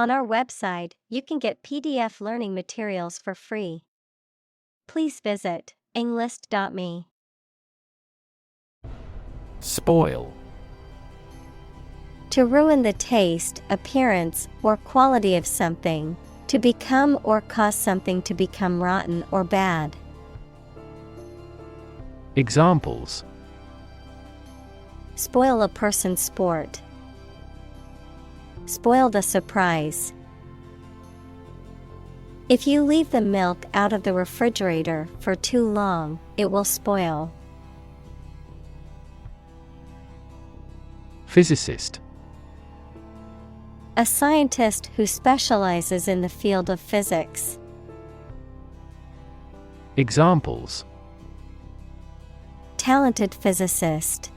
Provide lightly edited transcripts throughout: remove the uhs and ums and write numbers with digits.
On our website, you can get PDF learning materials for free. Please visit englist.me. Spoil. To ruin the taste, appearance, or quality of something. To become or cause something to become rotten or bad. Examples: Spoil a person's sport. Spoil the surprise. If you leave the milk out of the refrigerator for too long, it will spoil. Physicist. A scientist who specializes in the field of physics. Examples: Talented physicist.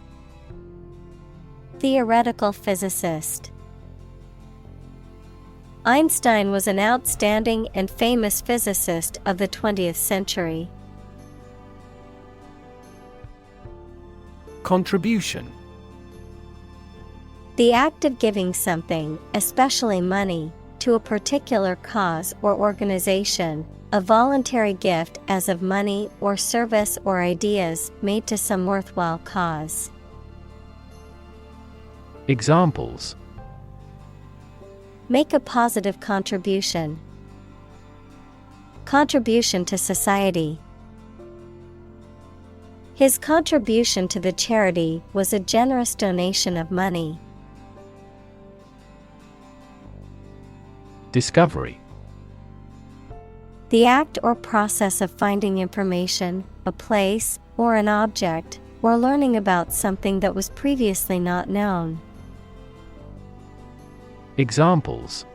Theoretical physicist. Einstein was an outstanding and famous physicist of the 20th century. Contribution. The act of giving something, especially money, to a particular cause or organization, a voluntary gift as of money or service or ideas made to some worthwhile cause. Examples: Make a positive contribution. Contribution to society. His contribution to the charity was a generous donation of money. Discovery. The act or process of finding information, a place, or an object, or learning about something that was previously not known. Examples: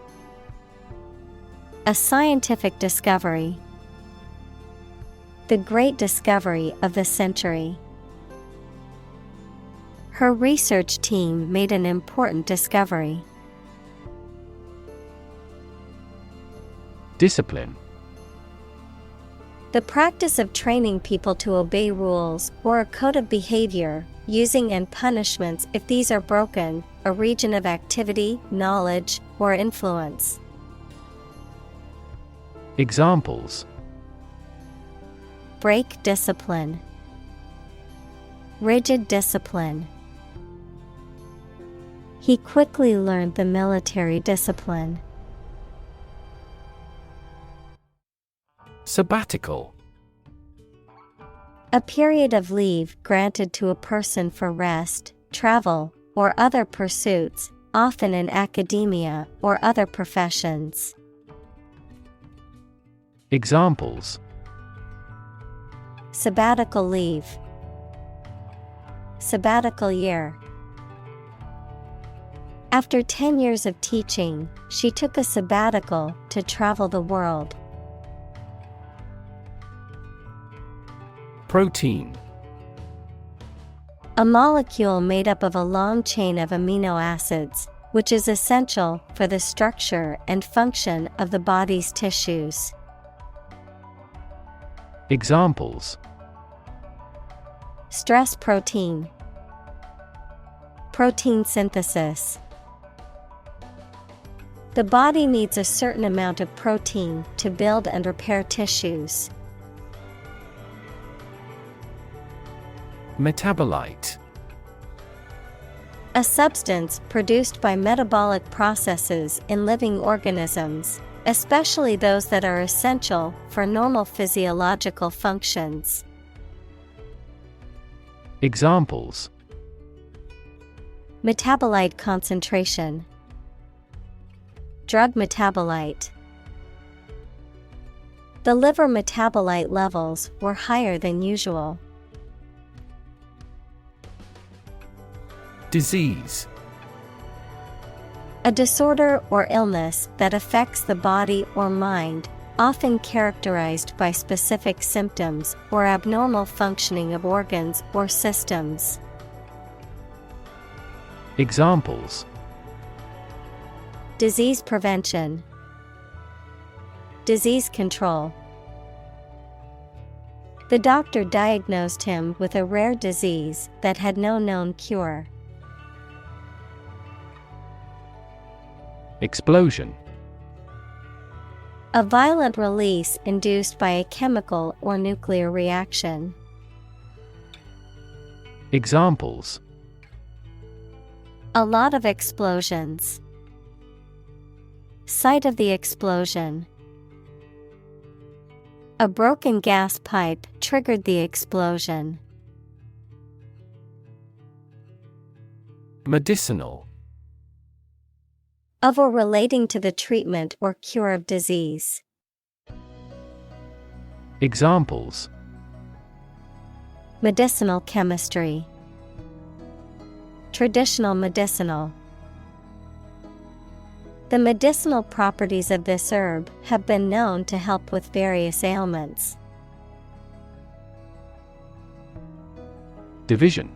A scientific discovery. The great discovery of the century. Her research team made an important discovery. Discipline. The practice of training people to obey rules or a code of behavior, using and punishments if these are broken, a region of activity, knowledge, or influence. Examples: Break discipline. Rigid discipline. He quickly learned the military discipline. Sabbatical. A period of leave granted to a person for rest, travel, or other pursuits, often in academia or other professions. Examples: Sabbatical leave. Sabbatical year. After 10 years of teaching, she took a sabbatical to travel the world. Protein. A molecule made up of a long chain of amino acids, which is essential for the structure and function of the body's tissues. Examples: Stress protein. Protein synthesis. The body needs a certain amount of protein to build and repair tissues. Metabolite. A substance produced by metabolic processes in living organisms, especially those that are essential for normal physiological functions. Examples: Metabolite concentration. Drug metabolite. The liver metabolite levels were higher than usual. Disease. A disorder or illness that affects the body or mind, often characterized by specific symptoms or abnormal functioning of organs or systems. Examples: Disease prevention. Disease control. The doctor diagnosed him with a rare disease that had no known cure. Explosion. A violent release induced by a chemical or nuclear reaction. Examples: A lot of explosions. Site of the explosion. A broken gas pipe triggered the explosion. Medicinal. Of or relating to the treatment or cure of disease. Examples: Medicinal chemistry. Traditional medicinal. The medicinal properties of this herb have been known to help with various ailments. Division.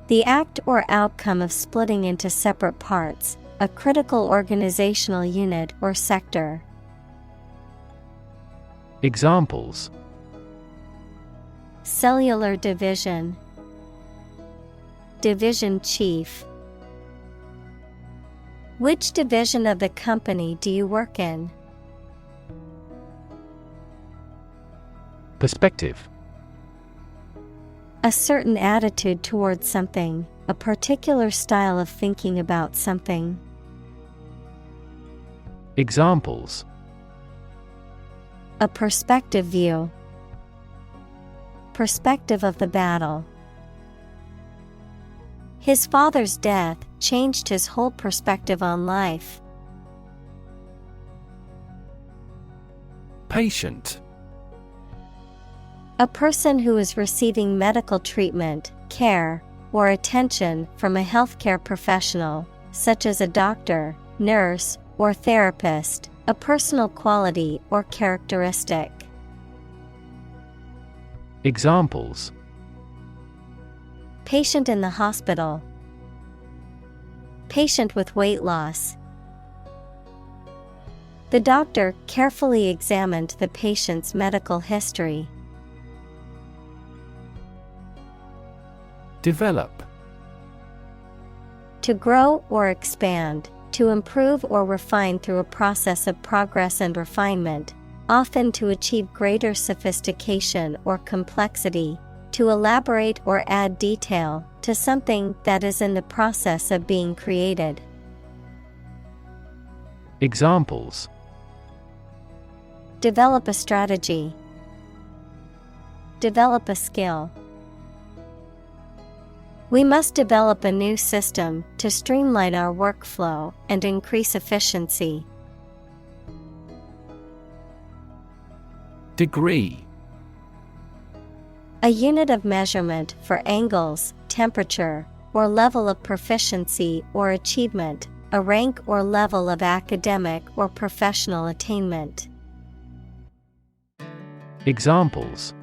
The act or outcome of splitting into separate parts, a critical organizational unit or sector. Examples: Cellular division. Division chief. Which division of the company do you work in? Perspective. A certain attitude towards something, a particular style of thinking about something. Examples: A perspective view. Perspective of the battle. His father's death changed his whole perspective on life. Patient. A person who is receiving medical treatment, care, or attention from a healthcare professional, such as a doctor, nurse, or therapist, a personal quality or characteristic. Examples: Patient in the hospital. Patient with weight loss. The doctor carefully examined the patient's medical history. Develop. To grow or expand, to improve or refine through a process of progress and refinement, often to achieve greater sophistication or complexity, to elaborate or add detail to something that is in the process of being created. Examples: Develop a strategy. Develop a skill. We must develop a new system to streamline our workflow and increase efficiency. Degree. A unit of measurement for angles, temperature, or level of proficiency or achievement, a rank or level of academic or professional attainment. Examples: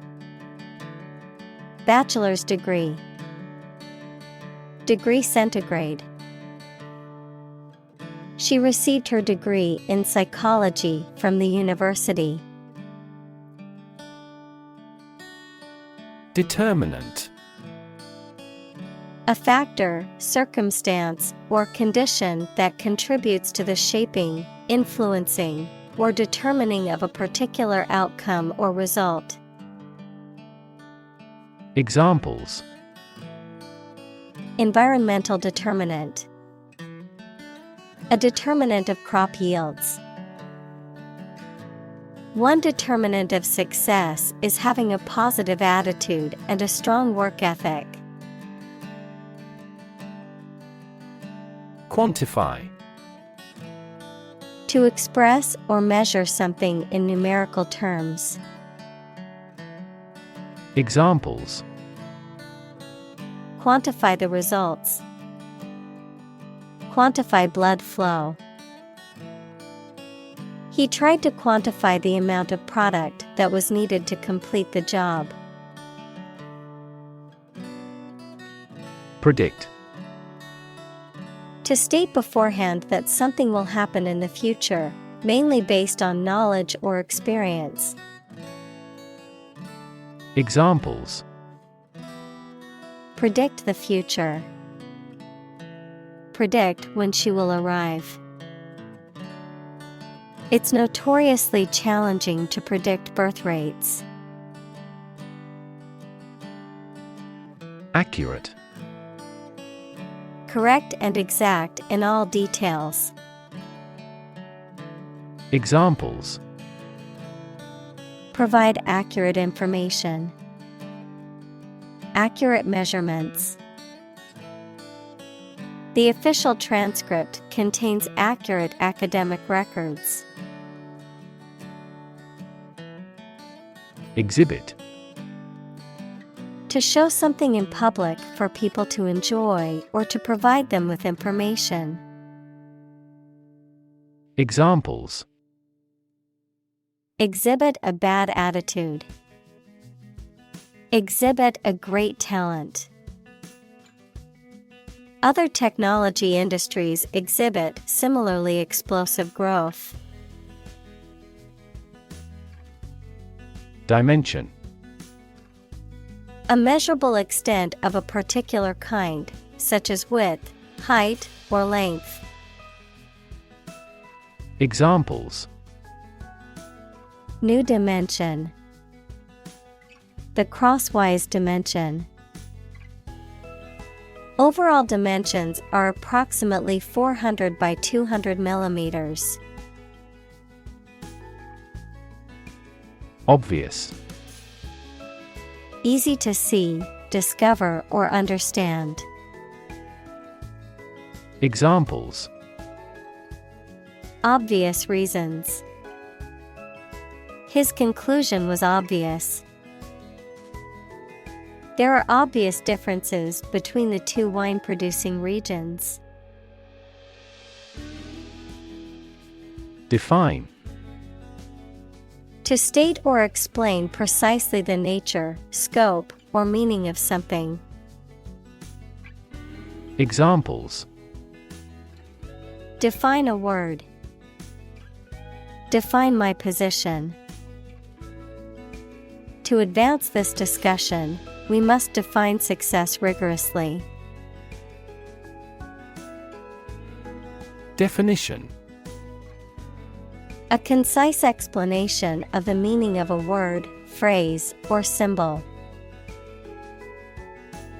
Bachelor's degree. Degree centigrade. She received her degree in psychology from the university. Determinant. A factor, circumstance, or condition that contributes to the shaping, influencing, or determining of a particular outcome or result. Examples: Environmental determinant. A determinant of crop yields. One determinant of success is having a positive attitude and a strong work ethic. Quantify. To express or measure something in numerical terms. Examples: Quantify the results. Quantify blood flow. He tried to quantify the amount of product that was needed to complete the job. Predict. To state beforehand that something will happen in the future, mainly based on knowledge or experience. Examples: Predict the future. Predict when she will arrive. It's notoriously challenging to predict birth rates. Accurate. Correct and exact in all details. Examples: Provide accurate information. Accurate measurements. The official transcript contains accurate academic records. Exhibit. To show something in public for people to enjoy or to provide them with information. Examples: Exhibit a bad attitude. Exhibit a great talent. Other technology industries exhibit similarly explosive growth. Dimension. A measurable extent of a particular kind, such as width, height, or length. Examples: New dimension. The crosswise dimension. Overall dimensions are approximately 400 by 200 millimeters. Obvious. Easy to see, discover, or understand. Examples: Obvious reasons. His conclusion was obvious. There are obvious differences between the two wine-producing regions. Define. To state or explain precisely the nature, scope, or meaning of something. Examples: Define a word. Define my position. To advance this discussion, we must define success rigorously. Definition. A concise explanation of the meaning of a word, phrase, or symbol.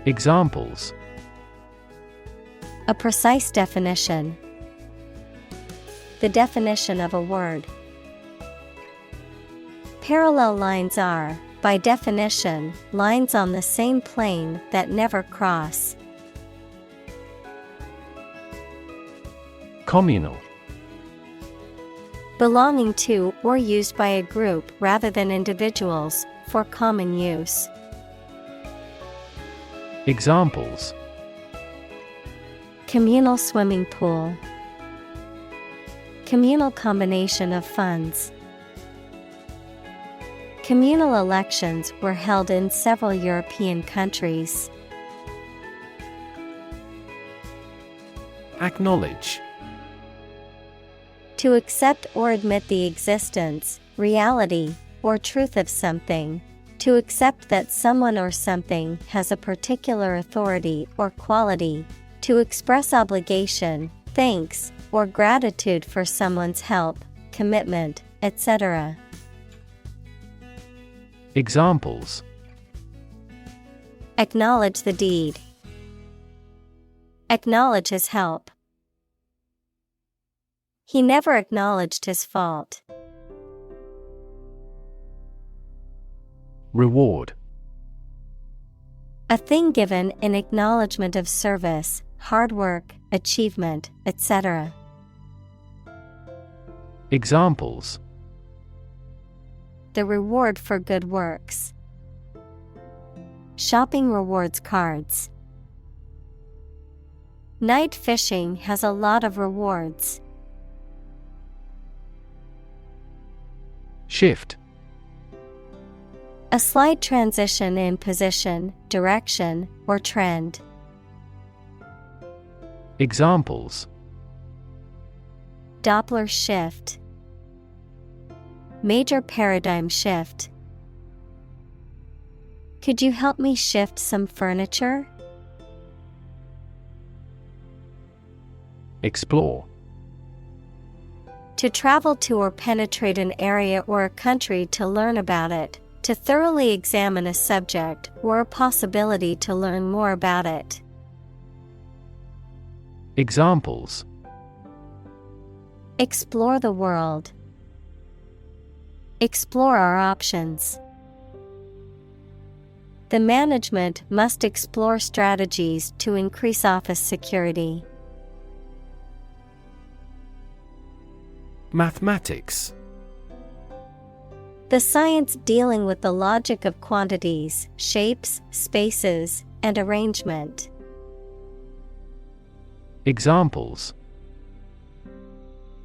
Examples: A precise definition. The definition of a word. Parallel lines are, by definition, lines on the same plane that never cross. Communal. Belonging to or used by a group rather than individuals, for common use. Examples: Communal swimming pool. Communal combination of funds. Communal elections were held in several European countries. Acknowledge. To accept or admit the existence, reality, or truth of something. To accept that someone or something has a particular authority or quality. To express obligation, thanks, or gratitude for someone's help, commitment, etc. Examples: Acknowledge the deed. Acknowledge his help. He never acknowledged his fault. Reward. A thing given in acknowledgement of service, hard work, achievement, etc. Examples: The reward for good works. Shopping rewards cards. Night fishing has a lot of rewards. Shift. A slight transition in position, direction, or trend. Examples: Doppler shift. Major paradigm shift. Could you help me shift some furniture? Explore. To travel to or penetrate an area or a country to learn about it, to thoroughly examine a subject or a possibility to learn more about it. Examples: Explore the world. Explore our options. The management must explore strategies to increase office security. Mathematics. The science dealing with the logic of quantities, shapes, spaces, and arrangement. Examples: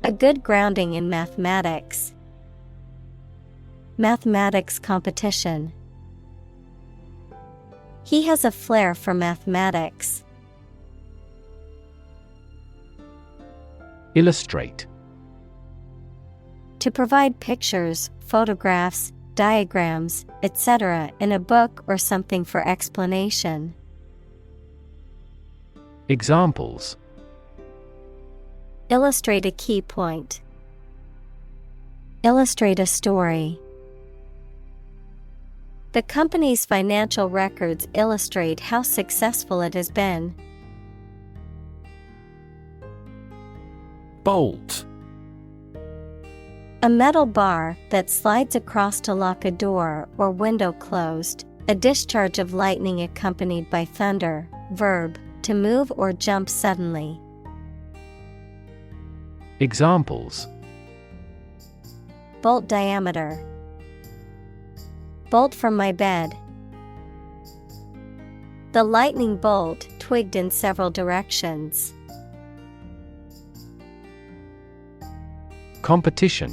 A good grounding in mathematics. Mathematics competition. He has a flair for mathematics. Illustrate. To provide pictures, photographs, diagrams, etc. in a book or something for explanation. Examples: Illustrate a key point. Illustrate a story. The company's financial records illustrate how successful it has been. Bolt. A metal bar that slides across to lock a door or window closed. A discharge of lightning accompanied by thunder. Verb, to move or jump suddenly. Examples: Bolt diameter. Bolt from my bed. The lightning bolt twigged in several directions. Competition.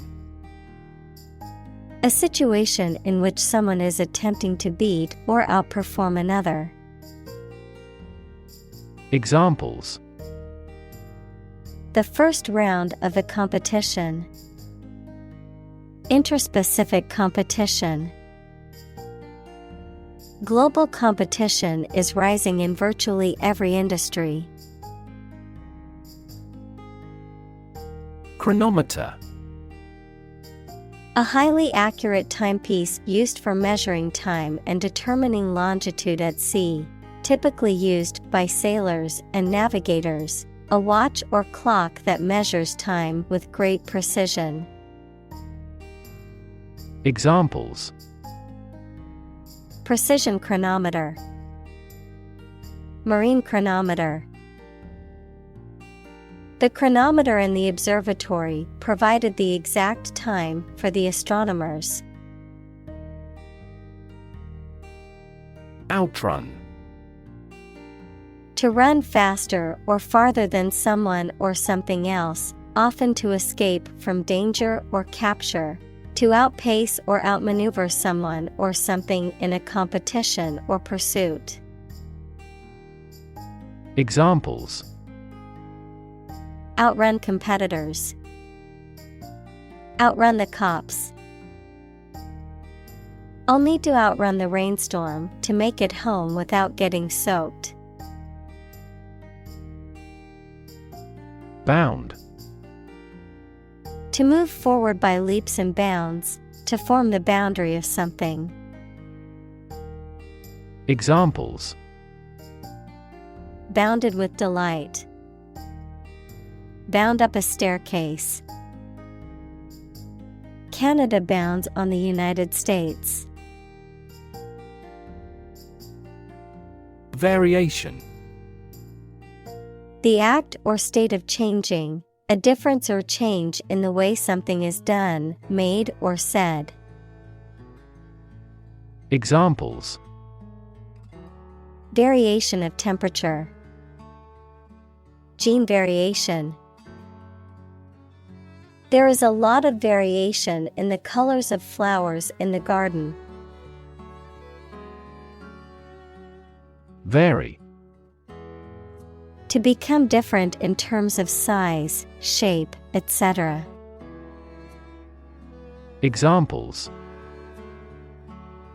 A situation in which someone is attempting to beat or outperform another. Examples: The first round of the competition. Interspecific competition. Global competition is rising in virtually every industry. Chronometer. A highly accurate timepiece used for measuring time and determining longitude at sea, typically used by sailors and navigators, a watch or clock that measures time with great precision. Examples: Precision chronometer. Marine chronometer. The chronometer in the observatory provided the exact time for the astronomers. Outrun. To run faster or farther than someone or something else, often to escape from danger or capture. To outpace or outmaneuver someone or something in a competition or pursuit. Examples: Outrun competitors. Outrun the cops. I'll need to outrun the rainstorm to make it home without getting soaked. Bound. To move forward by leaps and bounds, to form the boundary of something. Examples: Bounded with delight. Bound up a staircase. Canada bounds on the United States. Variation. The act or state of changing, a difference or change in the way something is done, made, or said. Examples: Variation of temperature. Gene variation. There is a lot of variation in the colors of flowers in the garden. Vary. To become different in terms of size, shape, etc. Examples: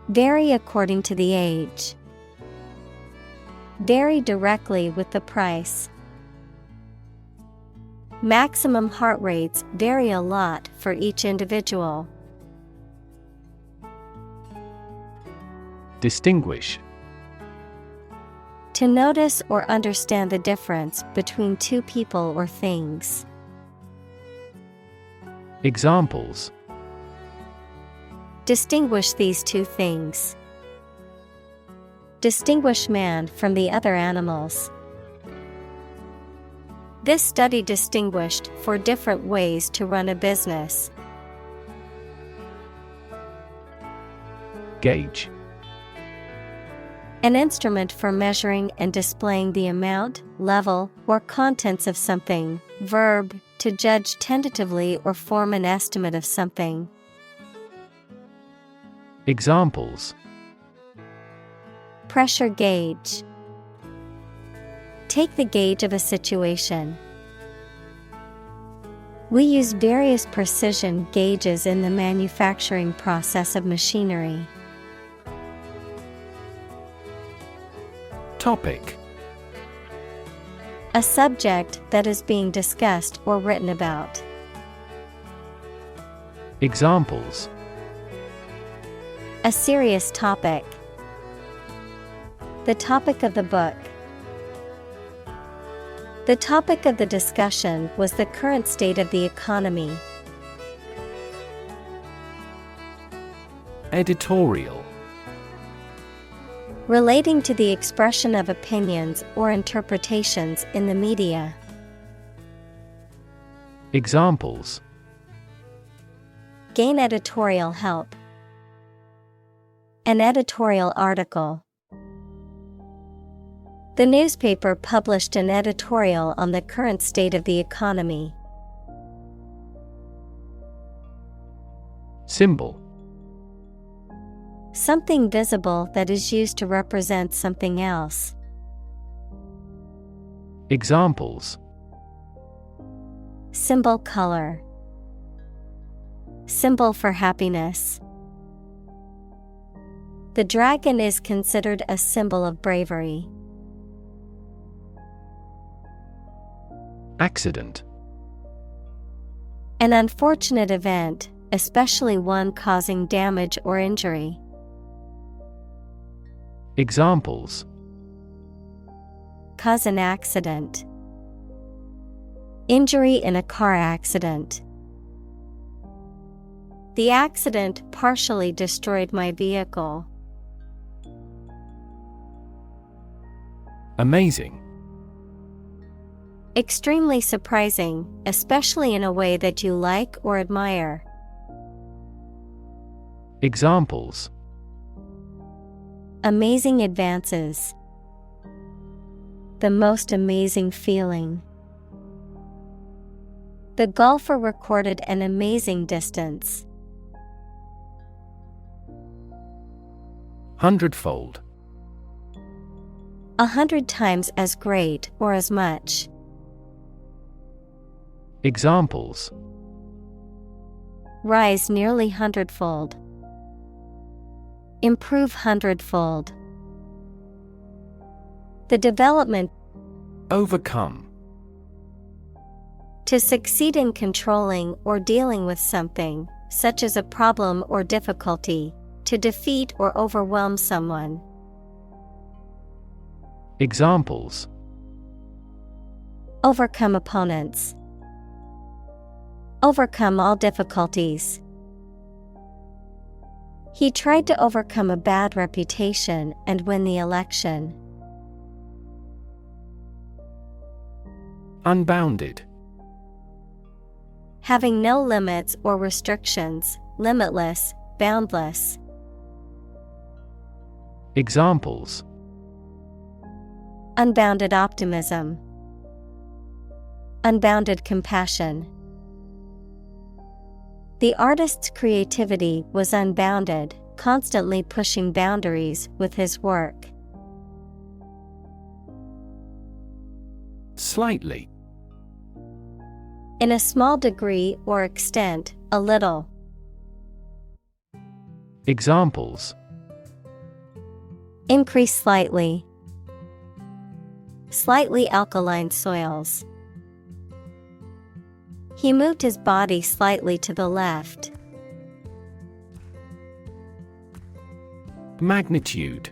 Vary according to the age. Vary directly with the price. Maximum heart rates vary a lot for each individual. Distinguish. To notice or understand the difference between two people or things. Examples. Distinguish these two things. Distinguish man from the other animals. This study distinguished 4 different ways to run a business. Gauge. An instrument for measuring and displaying the amount, level, or contents of something. Verb, to judge tentatively or form an estimate of something. Examples. Pressure gauge. Take the gauge of a situation. We use various precision gauges in the manufacturing process of machinery. Topic. A subject that is being discussed or written about. Examples. A serious topic. The topic of the book. The topic of the discussion was the current state of the economy. Editorial. Relating to the expression of opinions or interpretations in the media. Examples. Gain editorial help. An editorial article. The newspaper published an editorial on the current state of the economy. Symbol. Something visible that is used to represent something else. Examples. Symbol color. Symbol for happiness. The dragon is considered a symbol of bravery. Accident. An unfortunate event, especially one causing damage or injury. Examples. Cause an accident. Injury in a car accident. The accident partially destroyed my vehicle. Amazing. Extremely surprising, especially in a way that you like or admire. Examples. Amazing advances. The most amazing feeling. The golfer recorded an amazing distance. Hundredfold. 100 times as great or as much. Examples. Rise nearly 100-fold. Improve 100-fold. The development. Overcome. To succeed in controlling or dealing with something, such as a problem or difficulty. To defeat or overwhelm someone. Examples. Overcome opponents. Overcome all difficulties. He tried to overcome a bad reputation and win the election. Unbounded. Having no limits or restrictions, limitless, boundless. Examples. Unbounded optimism. Unbounded compassion. The artist's creativity was unbounded, constantly pushing boundaries with his work. Slightly. In a small degree or extent, a little. Examples. Increase slightly. Slightly alkaline soils. He moved his body slightly to the left. Magnitude.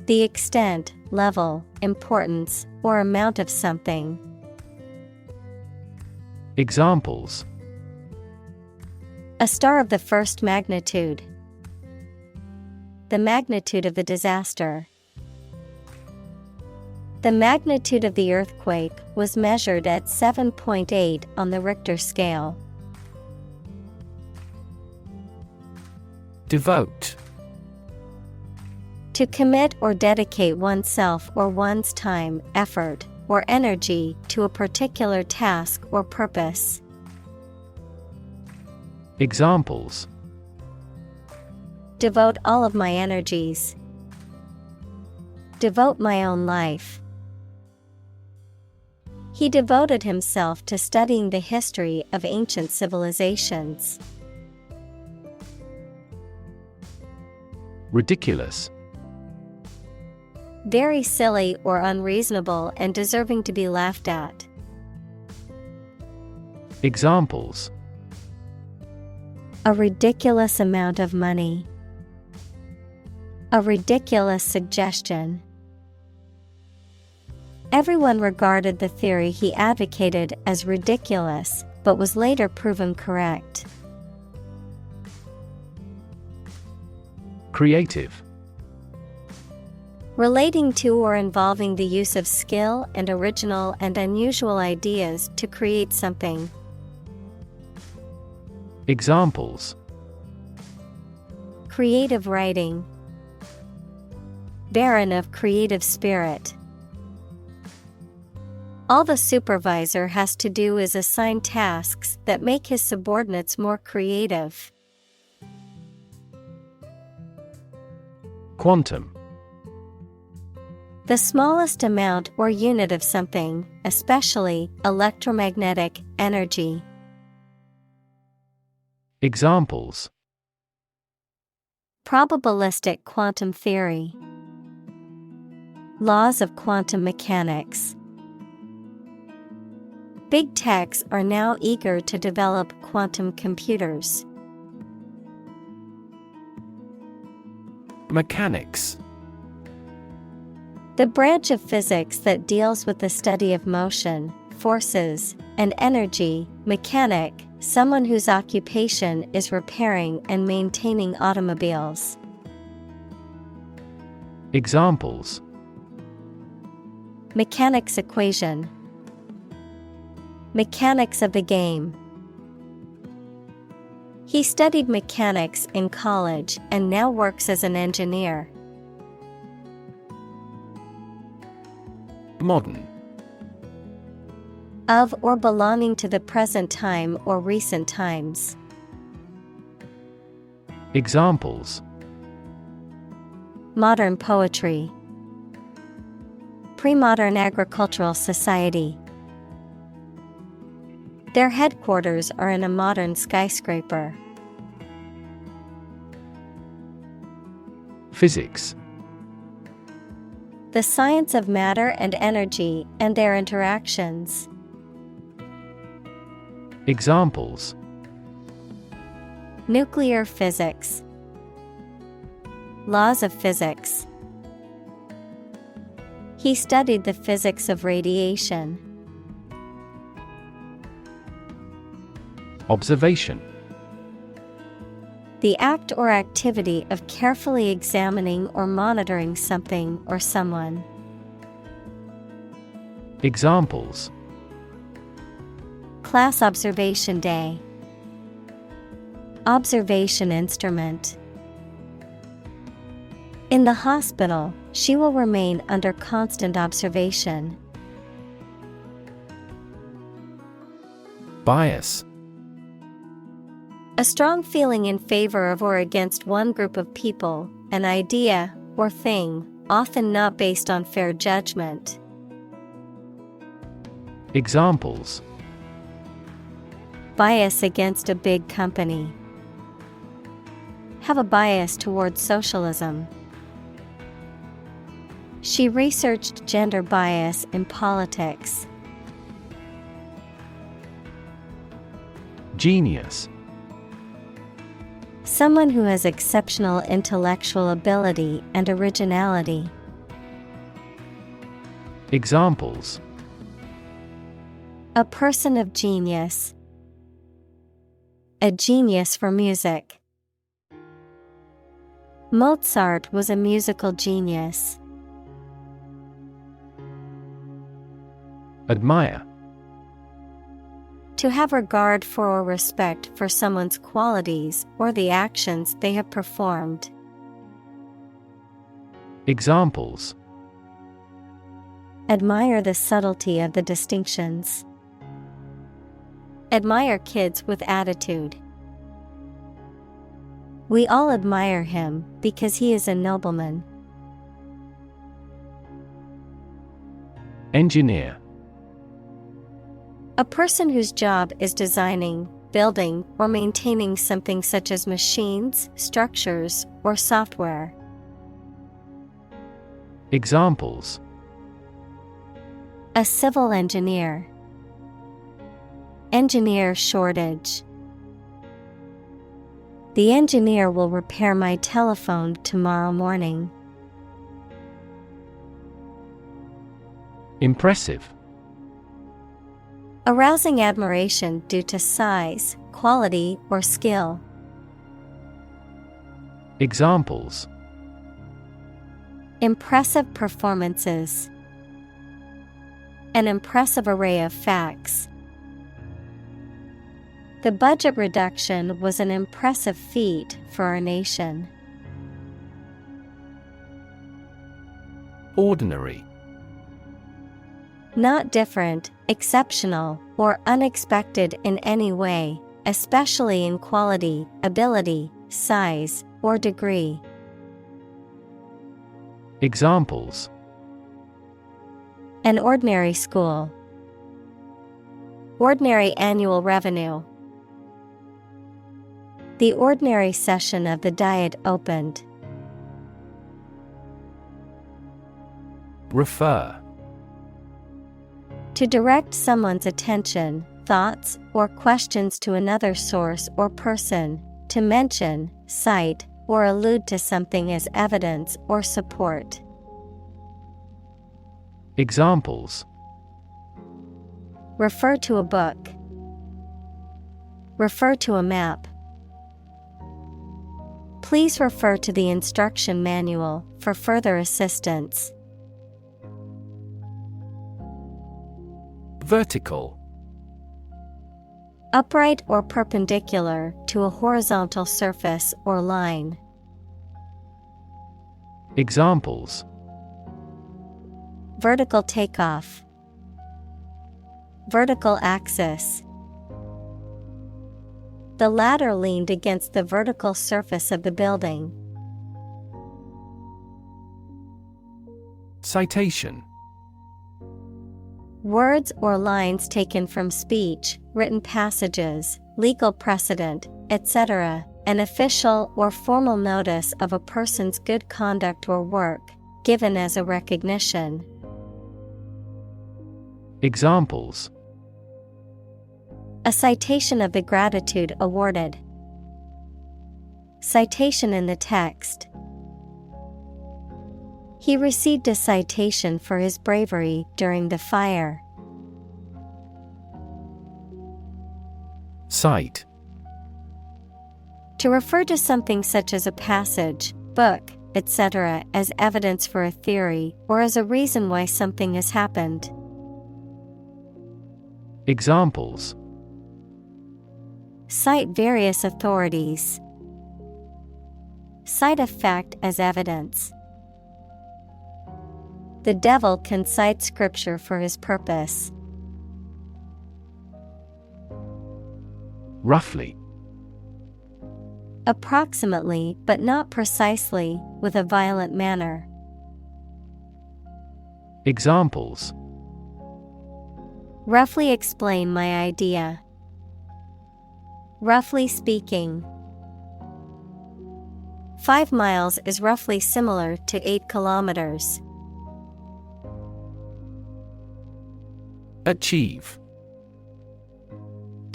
The extent, level, importance, or amount of something. Examples: A star of the first magnitude. The magnitude of the disaster. The magnitude of the earthquake was measured at 7.8 on the Richter scale. Devote. To commit or dedicate oneself or one's time, effort, or energy to a particular task or purpose. Examples: Devote all of my energies. Devote my own life. He devoted himself to studying the history of ancient civilizations. Ridiculous. Very silly or unreasonable and deserving to be laughed at. Examples: A ridiculous amount of money. A ridiculous suggestion. Everyone regarded the theory he advocated as ridiculous, but was later proven correct. Creative. Relating to or involving the use of skill and original and unusual ideas to create something. Examples: Creative writing. Barren of creative spirit. All the supervisor has to do is assign tasks that make his subordinates more creative. Quantum. The smallest amount or unit of something, especially electromagnetic energy. Examples: Probabilistic quantum theory. Laws of quantum mechanics. Big techs are now eager to develop quantum computers. Mechanics. The branch of physics that deals with the study of motion, forces, and energy. Mechanic, someone whose occupation is repairing and maintaining automobiles. Examples: Mechanics equation. Mechanics of the game. He studied mechanics in college and now works as an engineer. Modern. Of or belonging to the present time or recent times. Examples: Modern poetry. Pre-modern agricultural society. Their headquarters are in a modern skyscraper. Physics. The science of matter and energy and their interactions. Examples: Nuclear physics. Laws of physics. He studied the physics of radiation. Observation. The act or activity of carefully examining or monitoring something or someone. Examples: Class observation day. Observation instrument. In the hospital, she will remain under constant observation. Bias. A strong feeling in favor of or against one group of people, an idea, or thing, often not based on fair judgment. Examples: Bias against a big company. Have a bias towards socialism. She researched gender bias in politics. Genius. Someone who has exceptional intellectual ability and originality. Examples: A person of genius. A genius for music. Mozart was a musical genius. Admire. To have regard for or respect for someone's qualities or the actions they have performed. Examples: Admire the subtlety of the distinctions. Admire kids with attitude. We all admire him because he is a nobleman. Engineer. A person whose job is designing, building, or maintaining something such as machines, structures, or software. Examples: A civil engineer. Engineer shortage. The engineer will repair my telephone tomorrow morning. Impressive. Arousing admiration due to size, quality, or skill. Examples: Impressive performances. An impressive array of facts. The budget reduction was an impressive feat for our nation. Ordinary. Not different, exceptional, or unexpected in any way, especially in quality, ability, size, or degree. Examples: An ordinary school. Ordinary annual revenue. The ordinary session of the Diet opened. Refer. To direct someone's attention, thoughts, or questions to another source or person, to mention, cite, or allude to something as evidence or support. Examples: Refer to a book. Refer to a map. Please refer to the instruction manual for further assistance. Vertical. Upright or perpendicular to a horizontal surface or line. Examples: Vertical takeoff. Vertical axis. The ladder leaned against the vertical surface of the building. Citation. Words or lines taken from speech, written passages, legal precedent, etc., an official or formal notice of a person's good conduct or work, given as a recognition. Examples: A citation of the gratitude awarded. Citation in the text. He received a citation for his bravery during the fire. Cite. To refer to something such as a passage, book, etc., as evidence for a theory or as a reason why something has happened. Examples: Cite various authorities. Cite a fact as evidence. The devil can cite scripture for his purpose. Roughly. Approximately, but not precisely, with a violent manner. Examples: Roughly explain my idea. Roughly speaking. 5 miles is roughly similar to 8 kilometers. Achieve.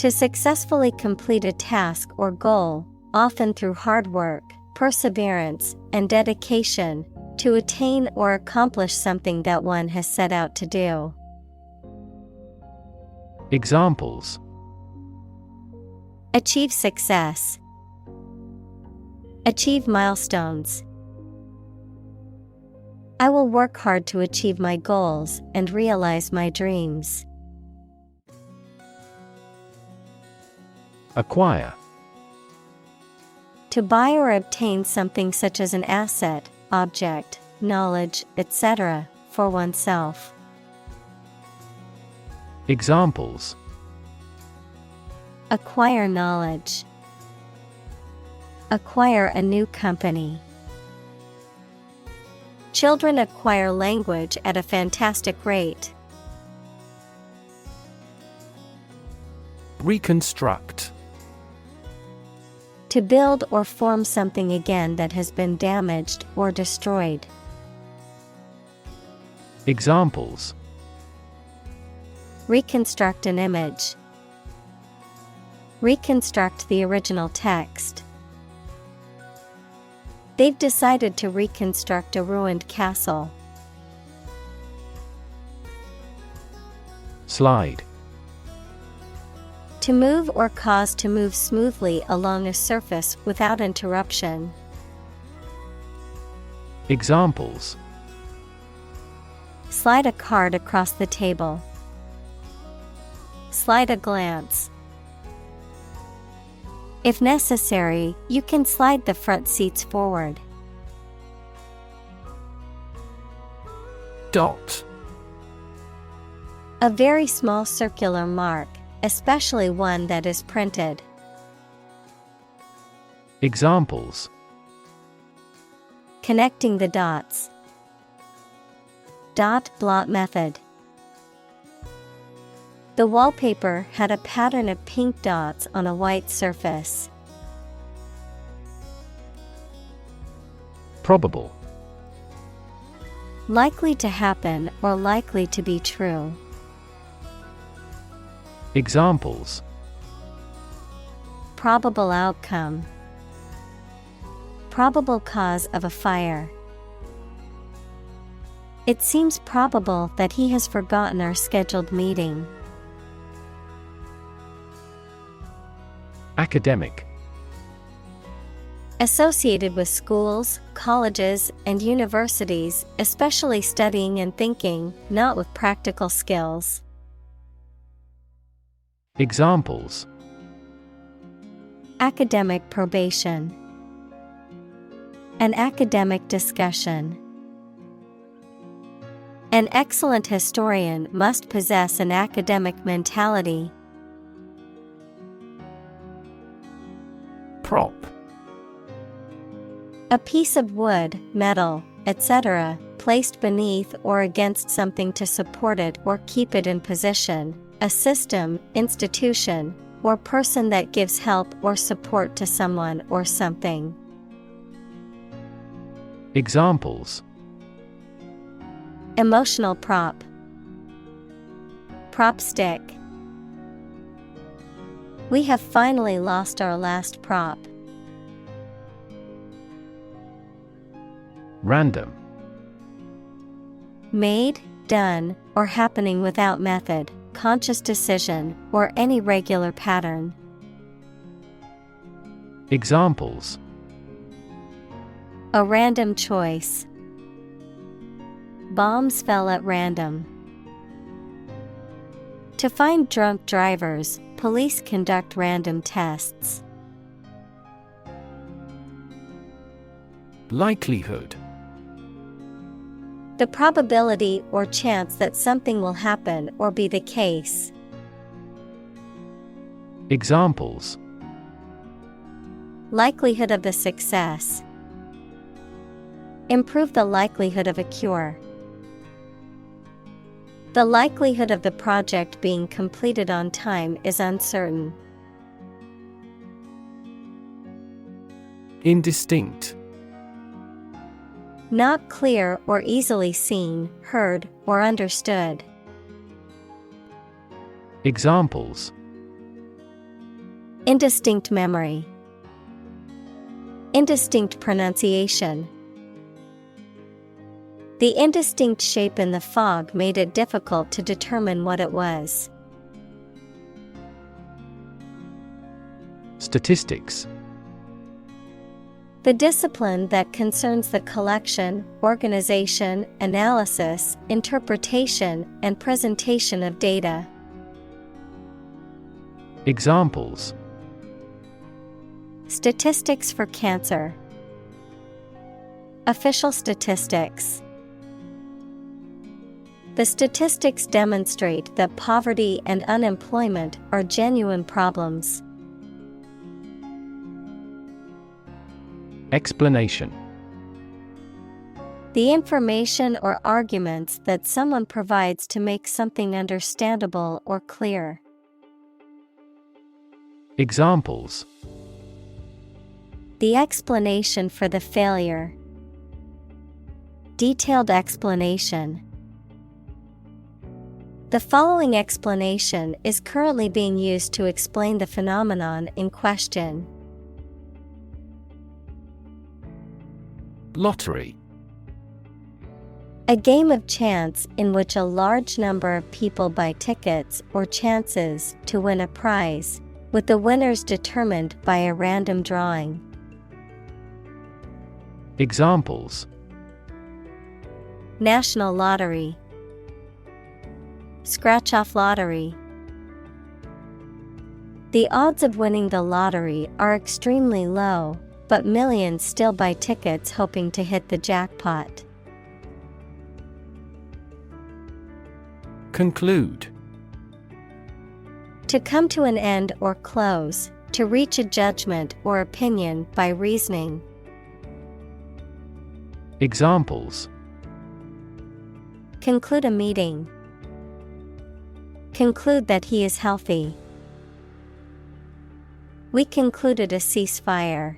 To successfully complete a task or goal, often through hard work, perseverance, and dedication, to attain or accomplish something that one has set out to do. Examples: Achieve success. Achieve milestones. I will work hard to achieve my goals and realize my dreams. Acquire. To buy or obtain something such as an asset, object, knowledge, etc., for oneself. Examples: Acquire knowledge. Acquire a new company. Children acquire language at a fantastic rate. Reconstruct. To build or form something again that has been damaged or destroyed. Examples: Reconstruct an image. Reconstruct the original text. They've decided to reconstruct a ruined castle. Slide. To move or cause to move smoothly along a surface without interruption. Examples: Slide a card across the table. Slide a glance. If necessary, you can slide the front seats forward. Dot. A very small circular mark, especially one that is printed. Examples: Connecting the dots. Dot blot method. The wallpaper had a pattern of pink dots on a white surface. Probable. Likely to happen or likely to be true. Examples: Probable outcome. Probable cause of a fire. It seems probable that he has forgotten our scheduled meeting. Academic. Associated with schools, colleges, and universities, especially studying and thinking, not with practical skills. Examples: Academic probation. An academic discussion. An excellent historian must possess an academic mentality. Prop. A piece of wood, metal, etc., placed beneath or against something to support it or keep it in position, a system, institution, or person that gives help or support to someone or something. Examples: Emotional prop. Prop stick. We have finally lost our last prop. Random. Made, done, or happening without method, conscious decision, or any regular pattern. Examples: A random choice. Bombs fell at random. To find drunk drivers, police conduct random tests. Likelihood. The probability or chance that something will happen or be the case. Examples: Likelihood of the success. Improve the likelihood of a cure. The likelihood of the project being completed on time is uncertain. Indistinct. Not clear or easily seen, heard, or understood. Examples: Indistinct memory. Indistinct pronunciation. The indistinct shape in the fog made it difficult to determine what it was. Statistics. The discipline that concerns the collection, organization, analysis, interpretation, and presentation of data. Examples. Statistics for cancer. Official statistics. The statistics demonstrate that poverty and unemployment are genuine problems. Explanation. The information or arguments that someone provides to make something understandable or clear. Examples. The explanation for the failure. Detailed explanation. The following explanation is currently being used to explain the phenomenon in question. Lottery. A game of chance in which a large number of people buy tickets or chances to win a prize, with the winners determined by a random drawing. Examples. National lottery. Scratch-off lottery. The odds of winning the lottery are extremely low, but millions still buy tickets hoping to hit the jackpot. Conclude. To come to an end or close, to reach a judgment or opinion by reasoning. Examples. Conclude a meeting. Conclude that he is healthy. We concluded a ceasefire.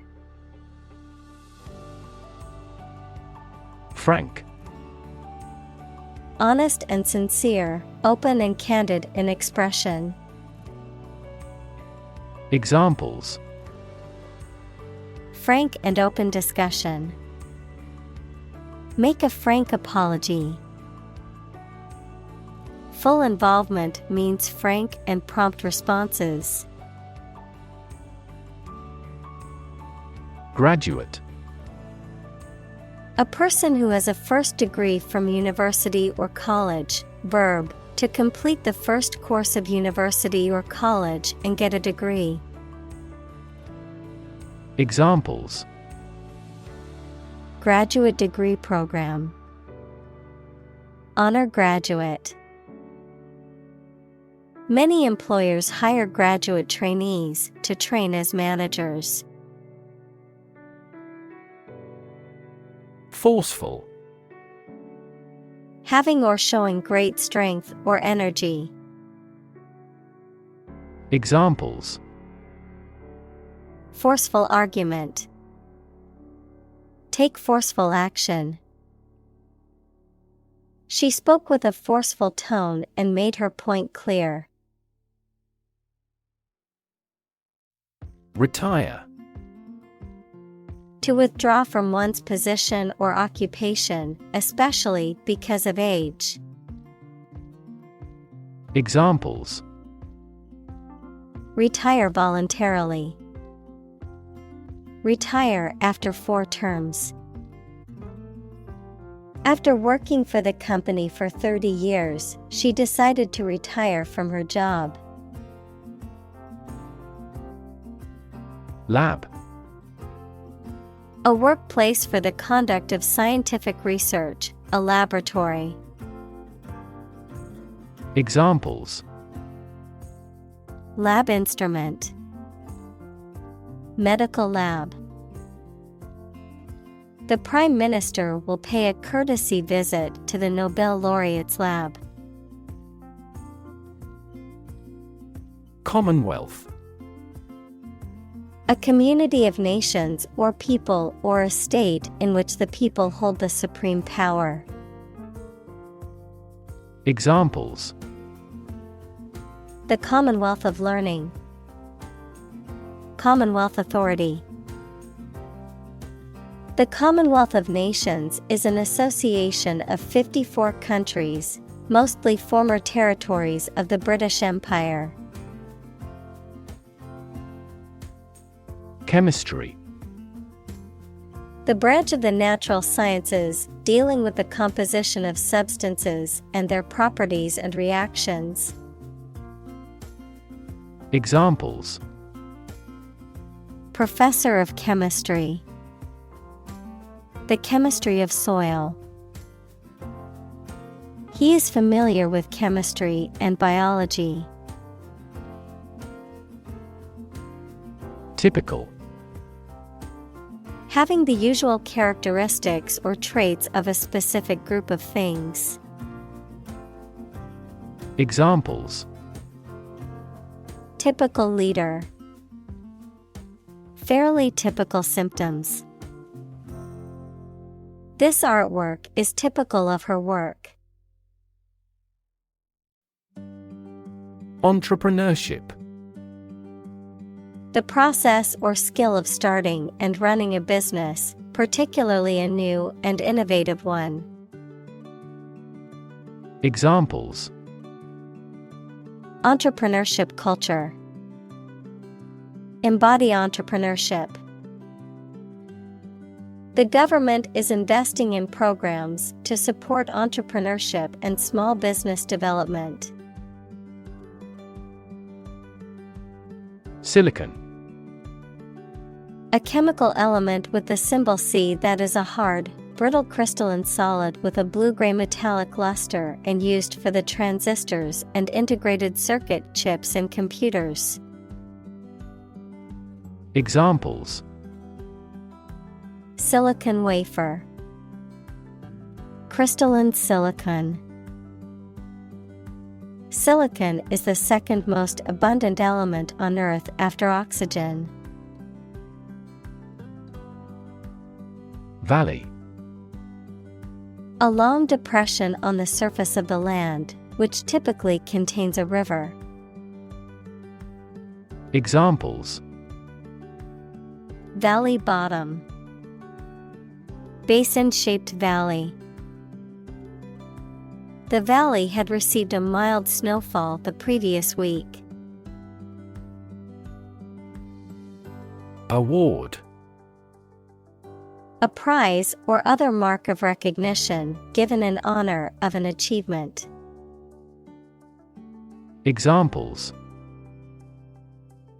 Frank. Honest and sincere, open and candid in expression. Examples. Frank and open discussion. Make a frank apology. Full involvement means frank and prompt responses. Graduate. A person who has a first degree from university or college. Verb, to complete the first course of university or college and get a degree. Examples. Graduate degree program. Honor graduate. Many employers hire graduate trainees to train as managers. Forceful. Having or showing great strength or energy. Examples. Forceful argument. Take forceful action. She spoke with a forceful tone and made her point clear. Retire. To withdraw from one's position or occupation, especially because of age. Examples. Retire voluntarily. Retire after 4 terms. After working for the company for 30 years, she decided to retire from her job. Lab. A workplace for the conduct of scientific research, a laboratory. Examples. Lab instrument. Medical lab. The Prime Minister will pay a courtesy visit to the Nobel laureate's lab. Commonwealth. A community of nations or people or a state in which the people hold the supreme power. Examples. The Commonwealth of Learning. Commonwealth Authority. The Commonwealth of Nations is an association of 54 countries, mostly former territories of the British Empire. Chemistry. The branch of the natural sciences dealing with the composition of substances and their properties and reactions. Examples: Professor of chemistry. The chemistry of soil. He is familiar with chemistry and biology. Typical. Having the usual characteristics or traits of a specific group of things. Examples: Typical leader. Fairly typical symptoms. This artwork is typical of her work. Entrepreneurship. The process or skill of starting and running a business, particularly a new and innovative one. Examples: Entrepreneurship culture. Embody entrepreneurship. The government is investing in programs to support entrepreneurship and small business development. Silicon. A chemical element with the symbol C that is a hard, brittle crystalline solid with a blue-gray metallic luster and used for the transistors and integrated circuit chips in computers. Examples: Silicon wafer. Crystalline silicon. Silicon is the second most abundant element on Earth after oxygen. Valley. A long depression on the surface of the land, which typically contains a river. Examples: Valley bottom. Basin-shaped valley. The valley had received a mild snowfall the previous week. Award. A prize or other mark of recognition given in honor of an achievement. Examples: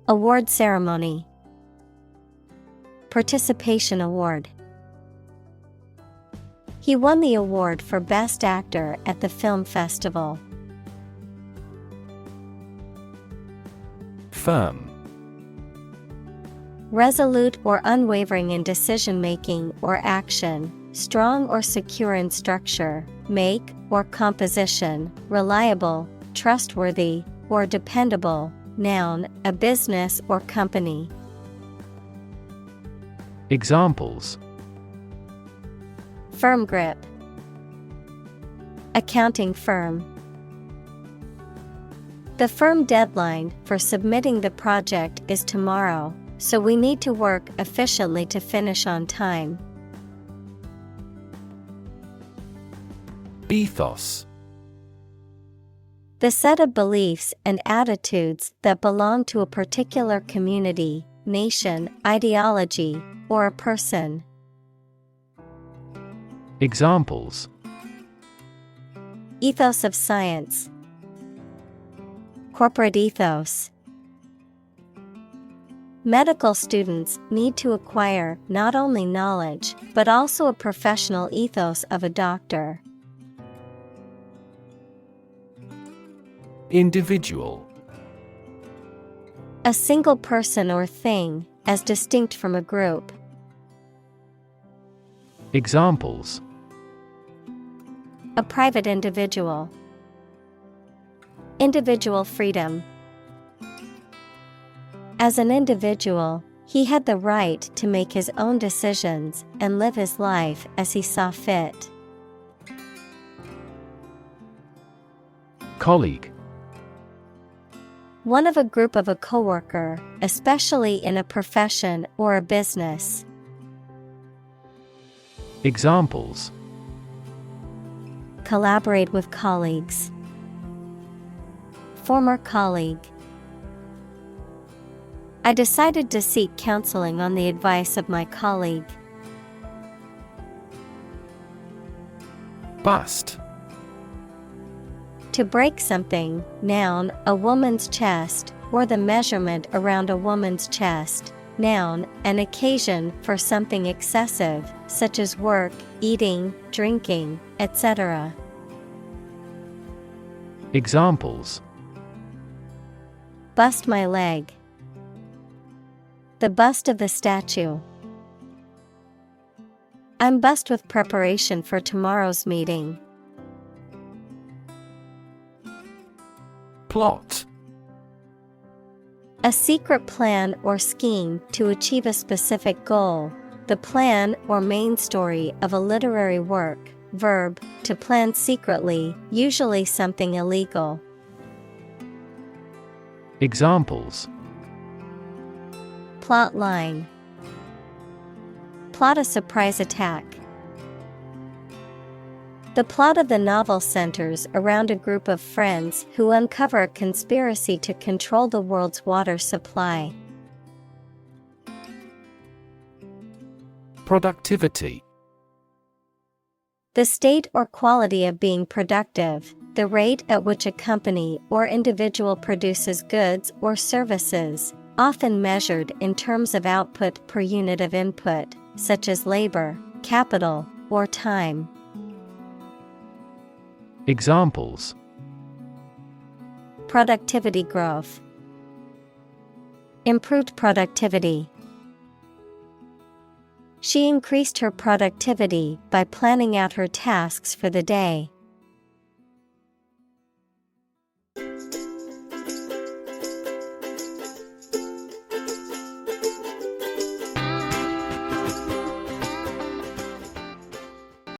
Award ceremony. Participation award. He won the award for Best Actor at the film festival. Firm. Resolute or unwavering in decision-making or action, strong or secure in structure, make or composition, reliable, trustworthy, or dependable. Noun, a business or company. Examples: Firm grip. Accounting firm. The firm deadline for submitting the project is tomorrow, so we need to work efficiently to finish on time. Ethos. The set of beliefs and attitudes that belong to a particular community, nation, ideology, or a person. Examples: Ethos of science. Corporate ethos. Medical students need to acquire not only knowledge, but also a professional ethos of a doctor. Individual. A single person or thing, as distinct from a group. Examples: A private individual. Individual freedom. As an individual, he had the right to make his own decisions and live his life as he saw fit. Colleague. One of a group of a coworker, especially in a profession or a business. Examples: Collaborate with colleagues. Former colleague. I decided to seek counseling on the advice of my colleague. Bust. To break something, noun, a woman's chest, or the measurement around a woman's chest. Noun, an occasion for something excessive, such as work, eating, drinking, etc. Examples: Bust my leg. The bust of the statue. I'm bust with preparation for tomorrow's meeting. Plot. A secret plan or scheme to achieve a specific goal. The plan or main story of a literary work. Verb, to plan secretly, usually something illegal. Examples: Plot line. Plot a surprise attack. The plot of the novel centers around a group of friends who uncover a conspiracy to control the world's water supply. Productivity. The state or quality of being productive, the rate at which a company or individual produces goods or services, often measured in terms of output per unit of input, such as labor, capital, or time. Examples: Productivity growth. Improved productivity. She increased her productivity by planning out her tasks for the day.